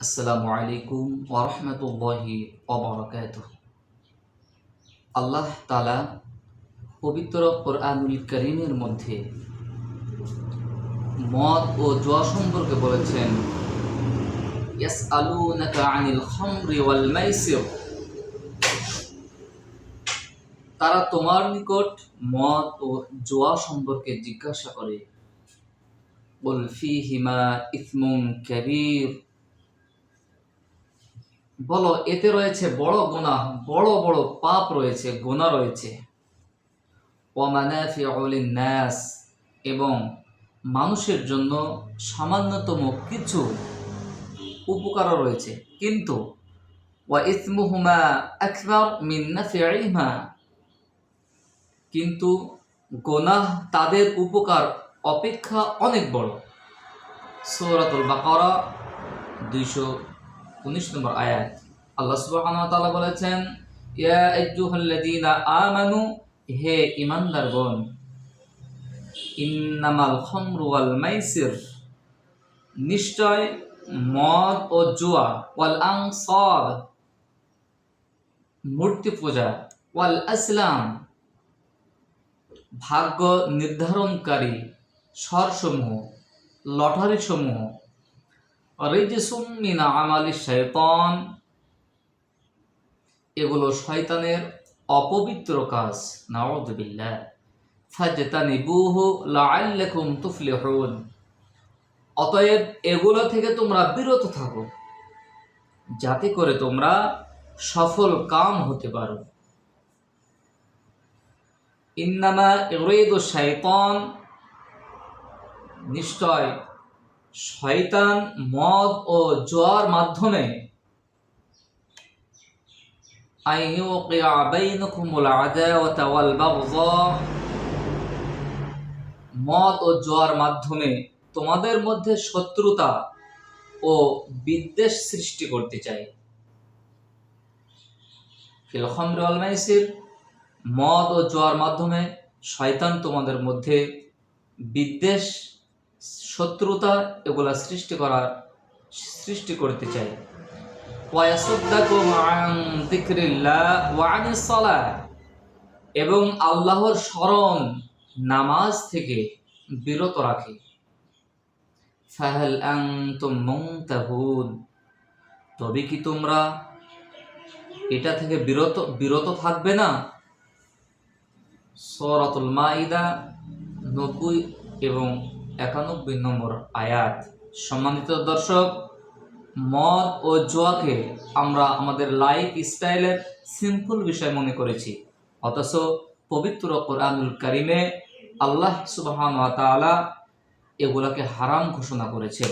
আসসালামু আলাইকুম ওয়া রাহমাতুল্লাহি ওয়া বারাকাতুহু। আল্লাহ তাআলা পবিত্র কোরআনুল কারীমের মধ্যে মদ ও জুয়া সম্পর্কে বলেছেন, ইয়াসআলুনাকা আনিল খামরি ওয়াল মাইসির, তারা তোমার নিকট মদ ও জুয়া সম্পর্কে জিজ্ঞাসা করে। কুল ফীহিমা ইসমুন কাবীর, বলো এতে রয়েছে বড় গুনাহ, বড় বড় পাপ রয়েছে, গুনাহ রয়েছে। ওয়া মানাফিউ লিন-নাস, এবং মানুষের জন্য সামান্যতম কিছু উপকারও রয়েছে, কিন্তু ওয়া ইসমুহুমা আকবার মিন নাফিহিমা, কিন্তু গুনাহ তাদের উপকার অপেক্ষা অনেক বড়। সূরাতুল বাকারা 219 নম্বর আয়াত। আল্লাহ সুবহানাহু ওয়া তাআলা বলেছেন, ইয়া আইয়ুহাল্লাযীনা আমানু, হে ঈমানদারগণ, ইন্নামাল খামরু ওয়াল মাইসির, নিশ্চয় মদ ও জুয়া, ওয়াল আনসাব, মূর্তি পূজা, ওয়াল আসলাম, ভাগ্য নির্ধারণকারী স্বরসমূহ, লটারি সমূহ, রিজসুম মিন আমালিশ শাইতান, এগুলো শয়তানের অপবিত্র কাজ। নাউযু বিল্লাহ। ফাজতানিবুহু লাআল্লাকুম তুফলিহুন, অতএব এগুলো থেকে তোমরা বিরত থাকো, যাতে করে তোমরা সফল কাম হতে পারো। ইন্নামা ইউরিদু শাইতান, নিশ্চয় শয়তান মদ ও জুয়ার মাধ্যমে আইয়ুকিয়া বাইনাকুমুল আদাওয়াতা ওয়াল বাগযা, মদ ও জুয়ার মাধ্যমে তোমাদের মধ্যে শত্রুতা ও বিদ্বেষ সৃষ্টি করতে চায়। ফিল খামরি ওয়াল মাইসির, মদ ও জুয়ার মাধ্যমে শয়তান তোমাদের মধ্যে বিদ্বেষ, শত্রুতা এগুলা সৃষ্টি করতে চায়। ওয়া ইয়াসুদ্দাকুম আন যিকরিল্লাহ ওয়া আনিস সালাহ, এবং আল্লাহর স্মরণ, নামাজ থেকে বিরত রাখে। ফাহাল আনতুম মুনতাহুন, তবে কি তোমরা এটা থেকে বিরত থাকবে না? সূরাতুল মাইদা 90 এবং 91 নম্বর আয়াত। সম্মানিত দর্শক, মদ ও জুয়াকে আমরা আমাদের লাইফ স্টাইলের সিম্পল বিষয় মনে করেছি, অথচ পবিত্র কোরআনুল কারীমে আল্লাহ সুবহানাহু ওয়া তাআলা এগুলাকে হারাম ঘোষণা করেছেন।